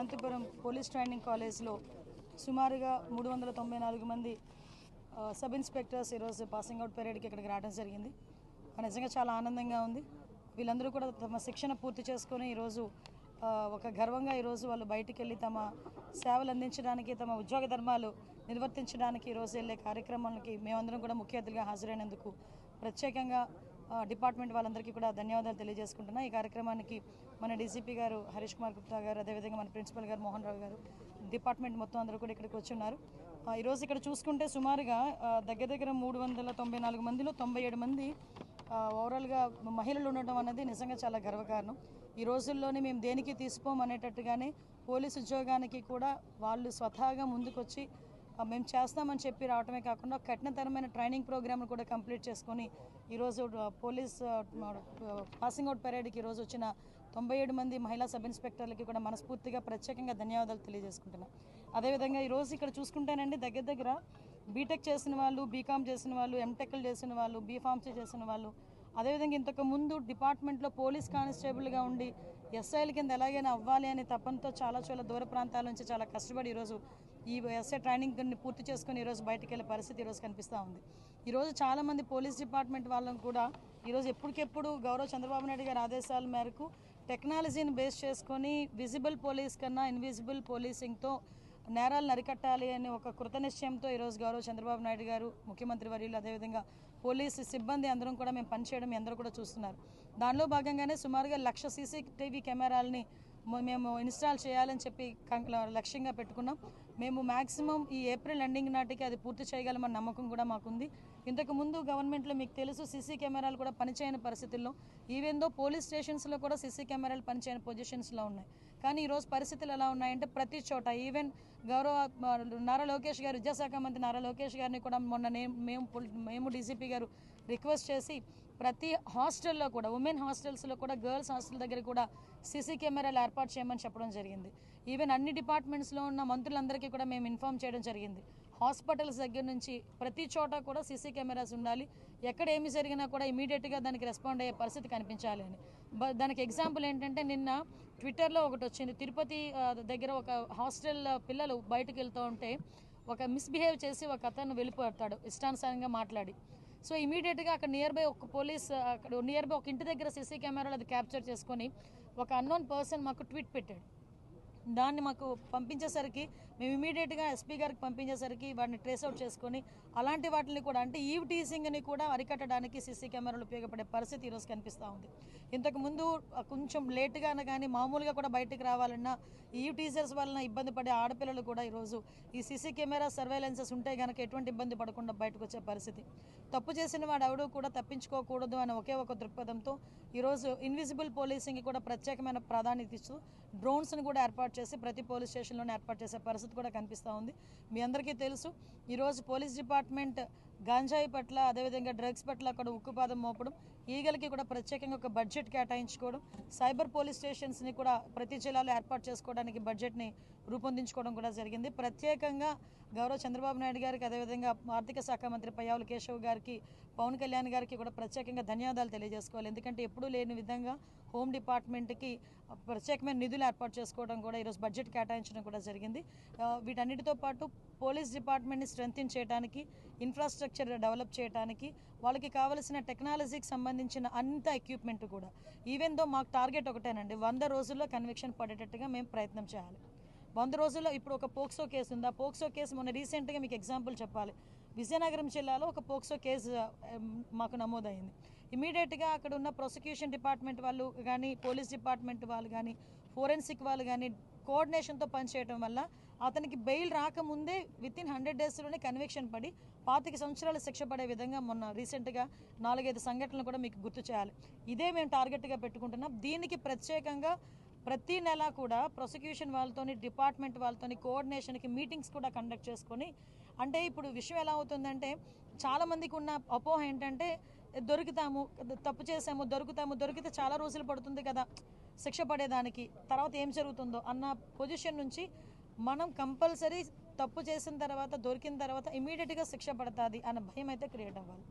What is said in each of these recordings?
Anantapuram police training కాలేజ్లో సుమారుగా 394 మంది సబ్ ఇన్స్పెక్టర్స్ ఈరోజు పాసింగ్ అవుట్ పరేడ్కి ఇక్కడికి రావడం జరిగింది. నిజంగా చాలా ఆనందంగా ఉంది. వీళ్ళందరూ కూడా తమ శిక్షణ పూర్తి చేసుకొని ఈరోజు ఒక గర్వంగా ఈరోజు వాళ్ళు బయటికి వెళ్ళి తమ సేవలు అందించడానికి, తమ ఉద్యోగ ధర్మాలు నిర్వర్తించడానికి ఈరోజు వెళ్ళే కార్యక్రమాలకి మేమందరం కూడా ముఖ్య అతిథిగా హాజరైనందుకు ప్రత్యేకంగా డిపార్ట్మెంట్ వాళ్ళందరికీ కూడా ధన్యవాదాలు తెలియజేసుకుంటున్నా. ఈ కార్యక్రమానికి మన డీసీపీ గారు హరీష్ కుమార్ గుప్తా గారు, అదేవిధంగా మన ప్రిన్సిపల్ గారు మోహన్ రావు గారు, డిపార్ట్మెంట్ మొత్తం అందరూ కూడా ఇక్కడికి వచ్చి ఉన్నారు. ఈరోజు ఇక్కడ చూసుకుంటే సుమారుగా దగ్గర 394 మందిలో 97 మంది ఓవరాల్గా మహిళలు ఉండటం అనేది నిజంగా చాలా గర్వకారణం. ఈ రోజుల్లోనే మేము దేనికి తీసుకోమనేటట్టుగానే పోలీసు ఉద్యోగానికి కూడా వాళ్ళు స్వతహాగా ముందుకొచ్చి మేము చేస్తామని చెప్పి రావటమే కాకుండా కఠినతరమైన ట్రైనింగ్ ప్రోగ్రామ్ను కూడా కంప్లీట్ చేసుకొని ఈరోజు పోలీస్ పాసింగ్ అవుట్ పరేడ్కి ఈరోజు వచ్చిన 97 మంది మహిళా సబ్ ఇన్స్పెక్టర్లకి కూడా మనస్ఫూర్తిగా ప్రత్యేకంగా ధన్యవాదాలు తెలియజేసుకుంటున్నాం. అదేవిధంగా ఈరోజు ఇక్కడ చూసుకుంటేనండి దగ్గర బీటెక్ చేసిన వాళ్ళు, బీకామ్ చేసిన వాళ్ళు, ఎంటెక్లు చేసిన వాళ్ళు, బీఫార్మసీ చేసిన వాళ్ళు, అదేవిధంగా ఇంతకు ముందు డిపార్ట్మెంట్లో పోలీస్ కానిస్టేబుల్గా ఉండి ఎస్ఐల కింద ఎలాగైనా అవ్వాలి అనే తపంతో చాలా దూర ప్రాంతాల నుంచి చాలా కష్టపడి ఈరోజు ఈ ఎస్ఐ ట్రైనింగ్ని పూర్తి చేసుకుని ఈరోజు బయటకు వెళ్ళే పరిస్థితి ఈరోజు కనిపిస్తూ ఉంది. ఈరోజు చాలామంది పోలీస్ డిపార్ట్మెంట్ వాళ్ళని కూడా ఈరోజు ఎప్పటికెప్పుడు గౌరవ చంద్రబాబు నాయుడు గారి ఆదేశాల మేరకు టెక్నాలజీని బేస్ చేసుకొని విజిబుల్ పోలీస్ కన్నా ఇన్విజిబుల్ పోలీసింగ్తో నేరాలను అరికట్టాలి అనే ఒక కృతనిశ్చయంతో ఈరోజు గౌరవ చంద్రబాబు నాయుడు గారు, ముఖ్యమంత్రి వర్యులు, అదేవిధంగా పోలీసు సిబ్బంది అందరం కూడా మేము పనిచేయడం అందరూ కూడా చూస్తున్నారు. దానిలో భాగంగానే సుమారుగా 1,00,000 సీసీటీవీ కెమెరాలని మేము ఇన్స్టాల్ చేయాలని చెప్పి లక్ష్యంగా పెట్టుకున్నాం. మేము మ్యాక్సిమం ఈ ఏప్రిల్ ఎండింగ్ నాటికి అది పూర్తి చేయగలమన్న నమ్మకం కూడా మాకుంది. ఇంతకుముందు గవర్నమెంట్లో మీకు తెలుసు సీసీ కెమెరాలు కూడా పనిచేయని పరిస్థితుల్లో, ఈవెన్ దో పోలీస్ స్టేషన్స్లో కూడా సీసీ కెమెరాలు పనిచేయని పొజిషన్స్లో ఉన్నాయి. కానీ ఈరోజు పరిస్థితులు ఎలా ఉన్నాయంటే ప్రతి చోట ఈవెన్ గౌరవ నారా లోకేష్ గారు, విద్యాశాఖ మంత్రి నారా లోకేష్ గారిని కూడా మొన్న మేము డీసీపీ గారు రిక్వెస్ట్ చేసి ప్రతి హాస్టల్లో కూడా, ఉమెన్ హాస్టల్స్లో కూడా, గర్ల్స్ హాస్టల్ దగ్గర కూడా సీసీ కెమెరాలు ఏర్పాటు చేయమని చెప్పడం జరిగింది. ఈవెన్ అన్ని డిపార్ట్మెంట్స్లో ఉన్న మంత్రులందరికీ కూడా మేము ఇన్ఫార్మ్ చేయడం జరిగింది. హాస్పిటల్స్ దగ్గర నుంచి ప్రతి చోట కూడా సీసీ కెమెరాస్ ఉండాలి, ఎక్కడ ఏమి జరిగినా కూడా ఇమీడియట్గా దానికి రెస్పాండ్ అయ్యే పరిస్థితి కనిపించాలి అని. దానికి ఎగ్జాంపుల్ ఏంటంటే నిన్న ట్విట్టర్లో ఒకటి వచ్చింది. తిరుపతి దగ్గర ఒక హాస్టల్ పిల్లలు బయటకు వెళ్తూ ఉంటే ఒక మిస్బిహేవ్ చేసి ఒక అతను వెళ్ళిపోతాడు ఇష్టానుసారంగా మాట్లాడి. సో ఇమీడియట్గా అక్కడ నియర్ బై ఒక ఇంటి దగ్గర సీసీ కెమెరాలు అది క్యాప్చర్ చేసుకొని ఒక అన్నోన్ పర్సన్ మాకు ట్వీట్ పెట్టాడు. దాన్ని మాకు పంపించేసరికి మేము ఇమీడియట్గా ఎస్పీ గారికి పంపించేసరికి వాటిని ట్రేస్అవుట్ చేసుకొని అలాంటి వాటిని కూడా, అంటే ఈవ్ టీజింగ్ని కూడా అరికట్టడానికి సీసీ కెమెరాలు ఉపయోగపడే పరిస్థితి ఈరోజు కనిపిస్తూ ఉంది. ఇంతకుముందు కొంచెం లేటుగానే కానీ మామూలుగా కూడా బయటకు రావాలన్నా ఈవ్ టీజర్స్ వలన ఇబ్బంది పడే ఆడపిల్లలు కూడా ఈరోజు ఈ సీసీ కెమెరా సర్వేలెన్సెస్ ఉంటే కనుక ఎటువంటి ఇబ్బంది పడకుండా బయటకు వచ్చే పరిస్థితి. తప్పు చేసిన వాడు ఎవడూ కూడా తప్పించుకోకూడదు అనే ఒకే ఒక దృక్పథంతో ఈరోజు ఇన్విజిబుల్ పోలీసింగ్కి కూడా ప్రత్యేకమైన ప్రాధాన్యత ఇస్తూ డ్రోన్స్ని కూడా ఏర్పాటు చేసి ప్రతి పోలీస్ స్టేషన్లోనే ఏర్పాటు చేసే పరిస్థితి కూడా కనిపిస్తూ ఉంది. మీ అందరికీ తెలుసు ఈరోజు పోలీస్ డిపార్ట్మెంట్ గాంజాయి పట్ల, అదేవిధంగా డ్రగ్స్ పట్ల కూడా ఉక్కుపాదం మోపడం, ఈగలకి కూడా ప్రత్యేకంగా ఒక బడ్జెట్ కేటాయించుకోవడం, సైబర్ పోలీస్ స్టేషన్స్ని కూడా ప్రతి జిల్లాలో ఏర్పాటు చేసుకోవడానికి బడ్జెట్ని రూపొందించుకోవడం కూడా జరిగింది. ప్రత్యేకంగా గౌరవ చంద్రబాబు నాయుడు గారికి, అదేవిధంగా ఆర్థిక శాఖ మంత్రి పయ్యావుల కేశవ్ గారికి, పవన్ కళ్యాణ్ గారికి కూడా ప్రత్యేకంగా ధన్యవాదాలు తెలియజేసుకోవాలి. ఎందుకంటే ఎప్పుడూ లేని విధంగా హోమ్ డిపార్ట్మెంట్కి ప్రత్యేకమైన నిధులు ఏర్పాటు చేసుకోవడం కూడా ఈరోజు బడ్జెట్ కేటాయించడం కూడా జరిగింది. వీటన్నిటితో పాటు పోలీస్ డిపార్ట్మెంట్ని స్ట్రెంథెన్ చేయడానికి, ఇన్ఫ్రాస్ట్రక్చర్ డెవలప్ చేయడానికి, వాళ్ళకి కావాల్సిన టెక్నాలజీకి సంబంధించిన అంత ఎక్విప్మెంట్ కూడా, ఈవెన్ దో మాకు టార్గెట్ ఒకటేనండి, 100 రోజుల్లో కన్విక్షన్ పడేటట్టుగా మేము ప్రయత్నం చేయాలి. 100 రోజుల్లో ఇప్పుడు ఒక పోక్సో కేసు ఉంది. ఆ పోక్సో కేసు మొన్న రీసెంట్గా మీకు ఎగ్జాంపుల్ చెప్పాలి, విజయనగరం జిల్లాలో ఒక పోక్సో కేసు మాకు నమోదైంది. ఇమీడియట్గా అక్కడ ఉన్న ప్రాసిక్యూషన్ డిపార్ట్మెంట్ వాళ్ళు కానీ, పోలీస్ డిపార్ట్మెంట్ వాళ్ళు కానీ, ఫోరెన్సిక్ వాళ్ళు కానీ కోఆర్డినేషన్తో పనిచేయడం వల్ల అతనికి బెయిల్ రాకముందే వితిన్ 100 డేస్లోనే కన్విక్షన్ పడి 25 సంవత్సరాలు శిక్ష పడే విధంగా మొన్న రీసెంట్గా 4-5 సంఘటనలు కూడా మీకు గుర్తు చేయాలి. ఇదే మేము టార్గెట్గా పెట్టుకుంటున్నాం. దీనికి ప్రత్యేకంగా ప్రతి నెల కూడా ప్రాసిక్యూషన్ వాళ్ళతోని, డిపార్ట్మెంట్ వాళ్ళతోని కోఆర్డినేషన్కి మీటింగ్స్ కూడా కండక్ట్ చేసుకొని, అంటే ఇప్పుడు విషయం ఎలా అవుతుందంటే చాలామందికి ఉన్న అపోహ ఏంటంటే దొరుకుతాము, తప్పు చేసాము, దొరికితే చాలా రోజులు పడుతుంది కదా శిక్ష పడేదానికి, తర్వాత ఏం జరుగుతుందో అన్న పొజిషన్ నుంచి మనం కంపల్సరీ తప్పు చేసిన తర్వాత, దొరికిన తర్వాత ఇమీడియట్గా శిక్ష పడుతుంది అన్న భయం అయితే క్రియేట్ అవ్వాలి.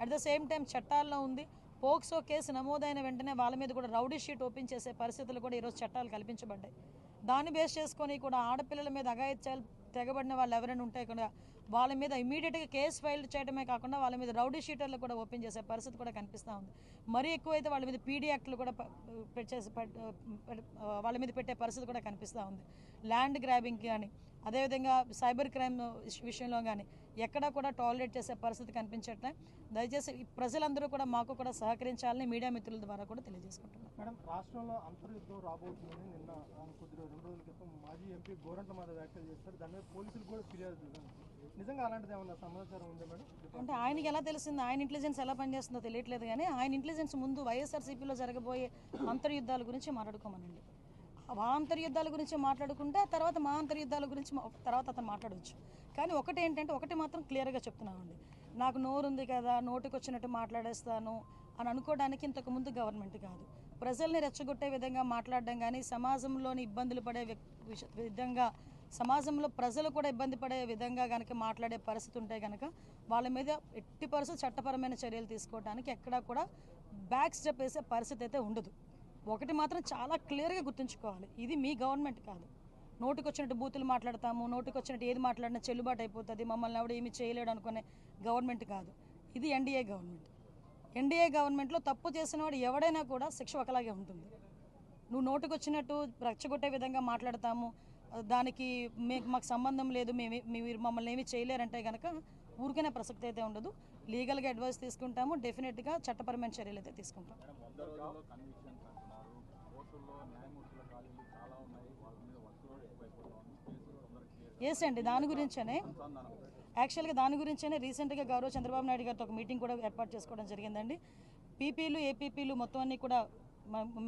అట్ ద సేమ్ టైం చట్టాల్లో ఉంది, పోక్సో కేసు నమోదైన వెంటనే వాళ్ళ మీద కూడా రౌడీ షీట్ ఓపెన్ చేసే పరిస్థితులు కూడా ఈరోజు చట్టాలు కల్పించబడ్డాయి. దాన్ని బేస్ చేసుకొని కూడా ఆడపిల్లల మీద అఘాయిత్యాలు తెగబడిన వాళ్ళు ఎవరైనా ఉంటే కూడా వాళ్ళ మీద ఇమీడియట్గా కేసు ఫైల్ చేయడమే కాకుండా వాళ్ళ మీద రౌడీ షీటర్లు కూడా ఓపెన్ చేసే పరిస్థితి కూడా కనిపిస్తూ ఉంది. మరీ ఎక్కువైతే వాళ్ళ మీద పీడీ యాక్ట్లు కూడా వాళ్ళ మీద పెట్టే పరిస్థితి కూడా కనిపిస్తూ ఉంది. ల్యాండ్ గ్రాబింగ్ కానీ అదేవిధంగా సైబర్ క్రైమ్ విషయంలో కానీ ఎక్కడా కూడా టాలరేట్ చేసే పరిస్థితి కనిపించట్లే. దయచేసి ప్రజలందరూ కూడా మాకు కూడా సహకరించాలని మీడియా మిత్రుల ద్వారా కూడా తెలియజేసుకుంటున్నాం. మేడం, రాష్ట్రంలో అంతర్యుద్ధం రాబోతుందని నిన్న 2 రోజుల క్రితం మాజీ ఎంపీ గోరంట్ల మాధవ్ వ్యాఖ్యలు చేస్తారు. దాని మీద పోలీసులు కూడా ఫిర్యాదు. నిజంగా అలాంటిది ఏమన్నా సమాచారం ఉందా మేడం? అంటే ఆయనకి ఎలా తెలిసింది, ఆయన ఇంటెలిజెన్స్ ఎలా పనిచేస్తుందో తెలియట్లేదు. కానీ ఆయన ఇంటెలిజెన్స్ ముందు వైఎస్ఆర్సీపీలో జరగబోయే అంతర్యుద్ధాల గురించి మాట్లాడుకోమనండి. మా అంతర్యుద్ధాల గురించి మాట్లాడుకుంటే తర్వాత మా అంతర్యుద్ధాల గురించి తర్వాత అతను మాట్లాడవచ్చు. కానీ ఒకటి మాత్రం క్లియర్గా చెప్తున్నామండి, నాకు నోరు ఉంది కదా నోటికి వచ్చినట్టు మాట్లాడేస్తాను అని అనుకోవడానికి ఇంతకుముందు గవర్నమెంట్ కాదు. ప్రజల్ని రెచ్చగొట్టే విధంగా మాట్లాడడం కానీ సమాజంలోని ఇబ్బందులు పడే విధంగా సమాజంలో ప్రజలు కూడా ఇబ్బంది పడే విధంగా కనుక మాట్లాడే పరిస్థితి ఉంటే కనుక వాళ్ళ మీద ఎట్టి పరిస్థితి చట్టపరమైన చర్యలు తీసుకోవడానికి ఎక్కడా కూడా బ్యాక్ స్టెప్ వేసే పరిస్థితి అయితే ఉండదు. ఒకటి మాత్రం చాలా క్లియర్గా గుర్తుంచుకోవాలి, ఇది మీ గవర్నమెంట్ కాదు. నోటికి వచ్చినట్టు బూతులు మాట్లాడతాము, నోటికి వచ్చినట్టు ఏది మాట్లాడినా చెల్లుబాటు అయిపోతుంది, మమ్మల్ని ఎవడు ఏమి చేయలేడు అనుకునే గవర్నమెంట్ కాదు. ఇది ఎన్డీఏ గవర్నమెంట్. ఎన్డీఏ గవర్నమెంట్లో తప్పు చేసిన వాడు ఎవడైనా కూడా శిక్ష ఒకలాగే ఉంటుంది. నువ్వు నోటికి వచ్చినట్టు రెచ్చగొట్టే విధంగా మాట్లాడతాము, దానికి మాకు సంబంధం లేదు, మీరు మమ్మల్ని ఏమీ చేయలేరంటే కనుక ఊరికనే ప్రసక్తి అయితే ఉండదు. లీగల్గా అడ్వైస్ తీసుకుంటాము, డెఫినెట్గా చట్టపరమైన చర్యలు అయితే తీసుకుంటాం. ఎస్ అండి, దాని గురించనే రీసెంట్గా గౌరవ చంద్రబాబు నాయుడు గారితో ఒక మీటింగ్ కూడా ఏర్పాటు చేసుకోవడం జరిగిందండి. పీపీలు ఏపీపీలు మొత్తం అన్నీ కూడా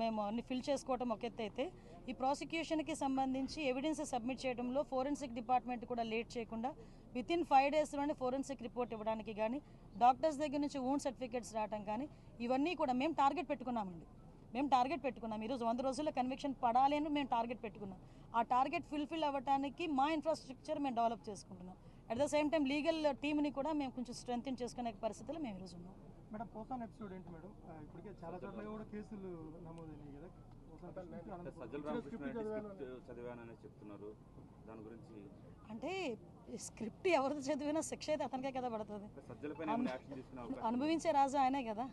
మేము అన్ని ఫిల్ చేసుకోవడం ఒక ఎత్తు అయితే, ఈ ప్రాసిక్యూషన్కి సంబంధించి ఎవిడెన్స్ సబ్మిట్ చేయడంలో ఫోరెన్సిక్ డిపార్ట్మెంట్ కూడా లేట్ చేయకుండా వితిన్ 5 డేస్లోనే ఫోరెన్సిక్ రిపోర్ట్ ఇవ్వడానికి కానీ డాక్టర్స్ దగ్గర నుంచి వూండ్ సర్టిఫికేట్స్ రావడం కానీ ఇవన్నీ కూడా మేము టార్గెట్ పెట్టుకున్నామండి. ఈరోజు 100 రోజుల్లో కన్విక్షన్ పడాలి అని మేము టార్గెట్ పెట్టుకున్నాం. ఆ టార్గెట్ ఫుల్ఫిల్ అవ్వడానికి మా ఇన్ఫ్రాస్ట్రక్చర్ మేము డెవలప్ చేసుకుంటున్నాం. At the same time legal టీమ్ని కూడా మేము కొంచెం స్ట్రెంథెన్ చేసుకునే పరిస్థితులు మేము ఈరోజు ఉన్నాం. మేడం, పోసాన్ ఎపిసోడ్ ఏంటి మేడం? ఇప్పటికే చాలా చోట్ల కూడా కేసులు నమోదైనాయి కదా. చదివానని చెప్తున్నారు, దాని గురించి అంటే స్క్రిప్ట్ ఎవరిది చదివినా శిక్ష అయితే అతనికే కదా పడుతుంది. అనుభవించే రాజు ఆయనే కదా,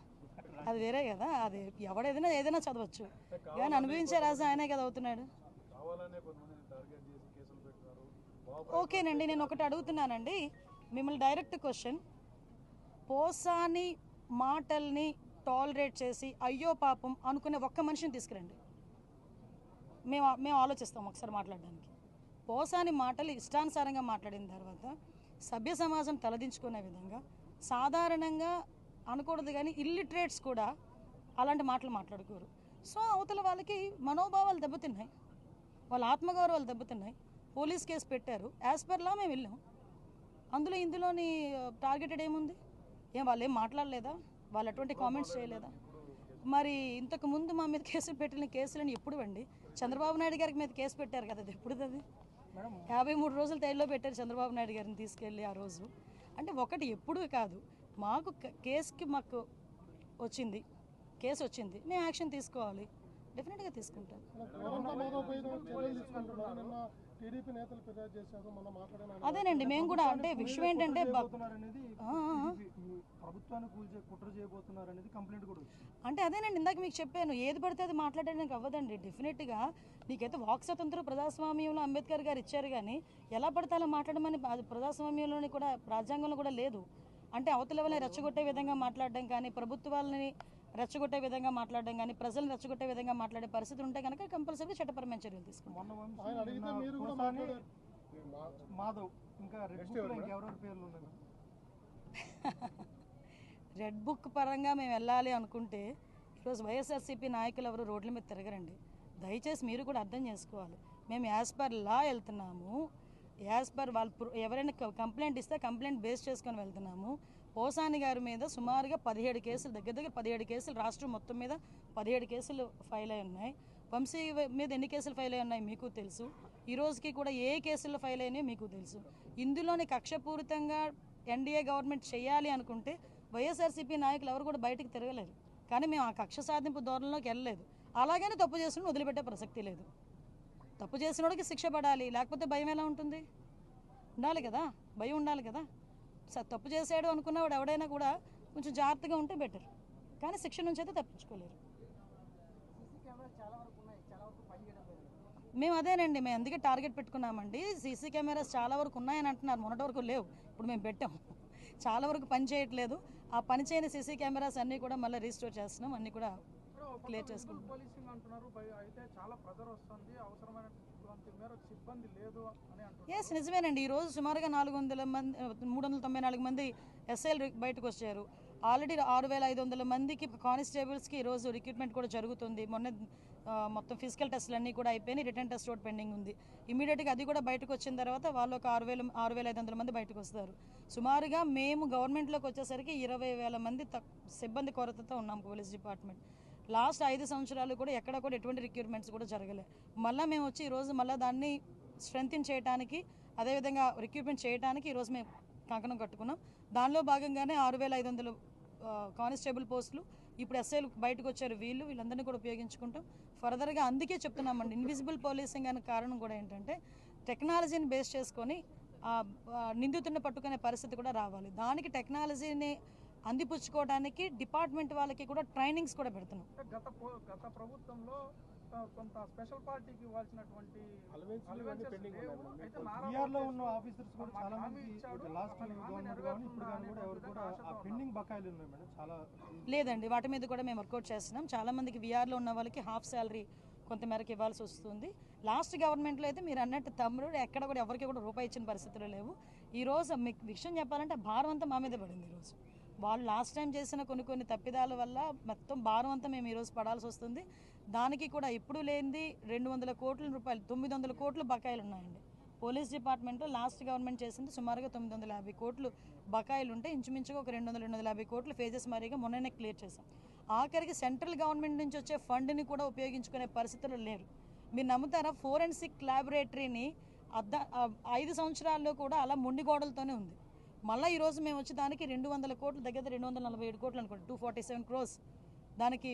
అది వేరే కదా. అది ఏదైనా చదవచ్చు, కానీ అనుభవించే రాజు ఆయనే కదా అవుతున్నాడు. ఓకేనండి, నేను ఒకటి అడుగుతున్నానండి మిమ్మల్ని, డైరెక్ట్ క్వశ్చన్. పోసాని మాటల్ని టాలరేట్ చేసి అయ్యో పాపం అనుకునే ఒక్క మనిషిని తీసుకురండి, మేము ఆలోచిస్తాం ఒకసారి మాట్లాడడానికి. పోసాని మాటలు ఇష్టానుసారంగా మాట్లాడిన తర్వాత సభ్య సమాజం తలదించుకునే విధంగా సాధారణంగా అనకూడదు, కానీ ఇల్లిటరేట్స్ కూడా అలాంటి మాటలు మాట్లాడుకోరు. సో అవతల వాళ్ళకి మనోభావాలు దెబ్బతిన్నాయి, వాళ్ళ ఆత్మగౌరవాలు దెబ్బతిన్నాయి. పోలీస్ కేసు పెట్టారు, యాజ్ పర్ లా మేము వెళ్ళాం. ఇందులోని టార్గెటెడ్ ఏముంది? వాళ్ళు ఏం మాట్లాడలేదా? వాళ్ళు అటువంటి కామెంట్స్ చేయలేదా? మరి ఇంతకు ముందు మా మీద కేసులు పెట్టిన కేసులని ఎప్పుడు అండి? చంద్రబాబు నాయుడు గారికి మీద కేసు పెట్టారు కదా, అది ఎప్పుడు? అది 53 రోజులు తైల్లో పెట్టారు చంద్రబాబు నాయుడు గారిని తీసుకెళ్ళి ఆ రోజు. అంటే ఒకటి ఎప్పుడు కాదు, మాకు మాకు కేసు వచ్చింది, మేము యాక్షన్ తీసుకోవాలి, డెఫినెట్గా తీసుకుంటాం. అదేనండి మేము కూడా, అంటే విషయం ఏంటంటే అంటే అదేనండి ఇందాక మీకు చెప్పాను, ఏది పడితే అది మాట్లాడడానికి అవ్వదండి. డెఫినెట్గా నీకైతే వాక్ స్వతంత్రం ప్రజాస్వామ్యంలో అంబేద్కర్ గారు ఇచ్చారు, కానీ ఎలా పడితే అలా మాట్లాడమని ప్రజాస్వామ్యంలోని కూడా రాజ్యాంగంలో కూడా లేదు. అంటే అవతల వాళ్ళని రెచ్చగొట్టే విధంగా మాట్లాడడం కానీ, ప్రభుత్వాలని రెచ్చగొట్టే విధంగా మాట్లాడడం కానీ, ప్రజలను రెచ్చగొట్టే విధంగా మాట్లాడే పరిస్థితి ఉంటే కనుక కంపల్సరీ చట్టపరమైన చర్యలు తీసుకుంటాం. రెడ్ బుక్ పరంగా మేము వెళ్ళాలి అనుకుంటే ఈరోజు వైఎస్ఆర్సీపీ నాయకులు ఎవరు రోడ్ల మీద తిరగరండి. దయచేసి మీరు కూడా అర్థం చేసుకోవాలి, మేము యాజ్ పర్ లా వెళ్తున్నాము, యాజ్ పర్ వాళ్ళు ఎవరైనా కంప్లైంట్ ఇస్తే కంప్లైంట్ బేస్ చేసుకొని వెళ్తున్నాము. పోసాని గారి మీద సుమారుగా 17 కేసులు, దగ్గర 17 కేసులు రాష్ట్రం మొత్తం మీద 17 కేసులు ఫైల్ అయి ఉన్నాయి. వంశీ మీద ఎన్ని కేసులు ఫైల్ అయి ఉన్నాయి మీకు తెలుసు. ఈ రోజుకి కూడా ఏ కేసుల్లో ఫైల్ అయినాయో మీకు తెలుసు. ఇందులోని కక్షపూరితంగా ఎన్డీఏ గవర్నమెంట్ చేయాలి అనుకుంటే వైఎస్ఆర్సీపీ నాయకులు ఎవరు కూడా బయటకు తిరగలేరు. కానీ మేము ఆ కక్ష సాధింపు ధోరణిలోకి వెళ్ళలేదు. అలాగని తప్పు చేస్తున్న వదిలిపెట్టే ప్రసక్తి లేదు. తప్పు చేసినోడికి శిక్ష పడాలి, లేకపోతే భయం ఎలా ఉంటుంది? ఉండాలి కదా, భయం ఉండాలి కదా. తప్పు చేసాడు అనుకున్నవాడు ఎవడైనా కూడా కొంచెం జాగ్రత్తగా ఉంటే బెటర్, కానీ శిక్ష నుంచి అయితే తప్పించుకోలేరు. మేము అదేనండి, మేము అందుకే టార్గెట్ పెట్టుకున్నామండి. సీసీ కెమెరాస్ చాలా వరకు ఉన్నాయని అంటున్నారు, మొన్నటి వరకు లేవు, ఇప్పుడు మేము పెట్టాము. చాలా వరకు పని చేయట్లేదు. ఆ పని చేయని సీసీ కెమెరాస్ అన్నీ కూడా మళ్ళీ రీస్టోర్ చేస్తున్నాం, అన్నీ కూడా క్లియర్ చేసుకుంటాం. పోలీసింగ్ అంటున్నారు, అయితే చాలా ప్రెజర్ వస్తుంది, అవసరమైనంత మేరకు సిబ్బంది లేదు అని అంటున్నారు. ఎస్, నిజమేనండి. ఈరోజు సుమారుగా 394 మంది ఎస్ఐలు బయటకు వచ్చారు. ఆల్రెడీ 6500 మందికి కానిస్టేబుల్స్కి ఈరోజు రిక్రూట్మెంట్ కూడా జరుగుతుంది. మొన్న మొత్తం ఫిజికల్ టెస్టులు అన్నీ కూడా అయిపోయినాయి, రిటర్న్ టెస్ట్ ఒకటి పెండింగ్ ఉంది. ఇమీడియట్గా అది కూడా బయటకు వచ్చిన తర్వాత వాళ్ళు ఒక 6500 మంది బయటకు వస్తారు. సుమారుగా మేము గవర్నమెంట్లోకి వచ్చేసరికి 20,000 మంది సిబ్బంది కొరతతో ఉన్నాం పోలీస్ డిపార్ట్మెంట్. లాస్ట్ 5 సంవత్సరాలు కూడా ఎక్కడ కూడా ఎటువంటి రిక్రూట్మెంట్స్ కూడా జరగలేదు. మళ్ళీ మేము వచ్చి ఈరోజు మళ్ళీ దాన్ని స్ట్రెంగ్తన్ చేయడానికి, అదేవిధంగా రిక్రూట్మెంట్ చేయడానికి ఈరోజు మేము కంకణం కట్టుకున్నాం. దానిలో భాగంగానే 6500 కానిస్టేబుల్ పోస్టులు ఇప్పుడు ఎస్ఐలు బయటకు వచ్చారు. వీళ్ళందరినీ కూడా ఉపయోగించుకుంటాం ఫర్దర్గా. అందుకే చెప్తున్నామండి, ఇన్విజిబుల్ పోలీసింగ్ అనే కారణం కూడా ఏంటంటే టెక్నాలజీని బేస్ చేసుకొని నిందితుడిని పట్టుకునే పరిస్థితి కూడా రావాలి. దానికి టెక్నాలజీని అందిపుచ్చుకోవడానికి డిపార్ట్మెంట్ వాళ్ళకి కూడా ట్రైనింగ్స్ కూడా పెడుతున్నాం. గత ప్రభుత్వంలో కొంత స్పెషల్ పార్టీకి ఇవ్వాల్సినటువంటి లేదండి, వాటి మీద కూడా మేము వర్కౌట్ చేస్తున్నాం. చాలా మందికి విఆర్లో ఉన్న వాళ్ళకి హాఫ్ శాలరీ కొంతమేరకు ఇవ్వాల్సి వస్తుంది. లాస్ట్ గవర్నమెంట్లో అయితే మీరు అన్నట్టు తమ్ముడు ఎక్కడ కూడా ఎవరికి కూడా రూపాయి ఇచ్చిన పరిస్థితులు లేవు. ఈరోజు మీకు విషయం చెప్పాలంటే భారం అంతా మా మీద పడింది. ఈరోజు వాళ్ళు లాస్ట్ టైం చేసిన కొన్ని తప్పిదాల వల్ల మొత్తం భారం అంతా మేము ఈరోజు పడాల్సి వస్తుంది. దానికి కూడా ఎప్పుడు లేనిది 200 కోట్ల రూపాయలు, 900 కోట్లు బకాయిలు ఉన్నాయండి. పోలీస్ డిపార్ట్మెంట్లో లాస్ట్ గవర్నమెంట్ చేసింది సుమారుగా 950 కోట్లు బకాయిలు ఉంటే ఇంచుమించుగా ఒక 200-250 కోట్లు ఫేజెస్ మరీగా మొన్ననే క్లియర్ చేశాం. ఆఖరికి సెంట్రల్ గవర్నమెంట్ నుంచి వచ్చే ఫండ్ని కూడా ఉపయోగించుకునే పరిస్థితులు లేరు. మీరు నమ్ముతారా, ఫోరెన్సిక్ ల్యాబొరేటరీని 5 సంవత్సరాల్లో కూడా అలా మొండి గోడలతోనే ఉంది. మళ్ళీ ఈరోజు మేము వచ్చి దానికి 200 కోట్లు, దగ్గర 247 కోట్లు అనుకోండి, 247 crores దానికి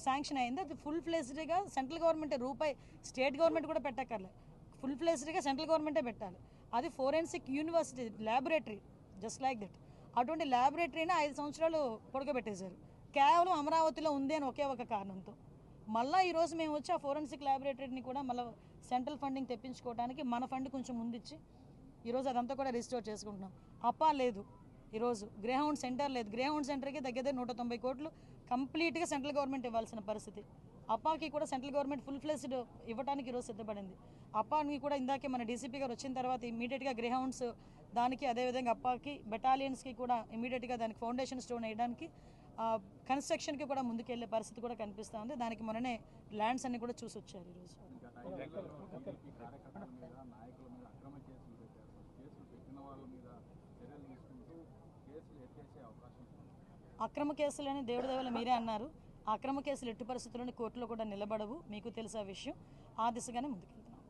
శాంక్షన్ అయింది. అది ఫుల్ ఫ్లెజ్డ్గా సెంట్రల్ గవర్నమెంట్, రూపాయి స్టేట్ గవర్నమెంట్ కూడా పెట్టక్కర్లే, ఫుల్ ఫ్లెజ్డ్గా సెంట్రల్ గవర్నమెంటే పెట్టాలి. అది forensic university laboratory, just like that. అటువంటి ల్యాబొరేటరీని 5 సంవత్సరాలు పొడగబెట్టేశారు, కేవలం అమరావతిలో ఉంది అని ఒకే ఒక కారణంతో. మళ్ళీ ఈరోజు మేము వచ్చి ఆ ఫోరెన్సిక్ ల్యాబొరేటరీని కూడా మళ్ళీ సెంట్రల్ ఫండింగ్ తెప్పించుకోవడానికి మన ఫండ్ కొంచెం ముందిచ్చి ఈరోజు అదంతా కూడా రిస్టోర్ చేసుకుంటున్నాం. అప్పా లేదు, ఈరోజు గ్రేహౌండ్ సెంటర్ లేదు. గ్రేహౌండ్ సెంటర్కి దగ్గర 190 కోట్లు కంప్లీట్గా సెంట్రల్ గవర్నమెంట్ ఇవ్వాల్సిన పరిస్థితి. అప్పాకి కూడా సెంట్రల్ గవర్నమెంట్ ఫుల్ ఫ్లెజ్డ్ ఇవ్వడానికి ఈరోజు సిద్ధపడింది. అప్పాకి కూడా ఇందాకే మన డీసీపీ గారు వచ్చిన తర్వాత ఇమీడియట్గా గ్రేహౌండ్స్ దానికి, అదేవిధంగా అప్పాకి బెటాలియన్స్కి కూడా ఇమీడియట్గా దానికి ఫౌండేషన్ స్టోన్ వేయడానికి, కన్స్ట్రక్షన్కి కూడా ముందుకెళ్లే పరిస్థితి కూడా కనిపిస్తూ ఉంది. దానికి మొన్ననే ల్యాండ్స్ అన్ని కూడా చూసి వచ్చారు. ఈరోజు అక్రమ కేసులని దేవుడి దయవల్ల మీరే అన్నారు. అక్రమ కేసులు ఎట్టి పరిస్థితుల్లోని కోర్టులో కూడా నిలబడవు, మీకు తెలిసే విషయం. ఆ దిశగానే ముందుకెళ్తున్నాం.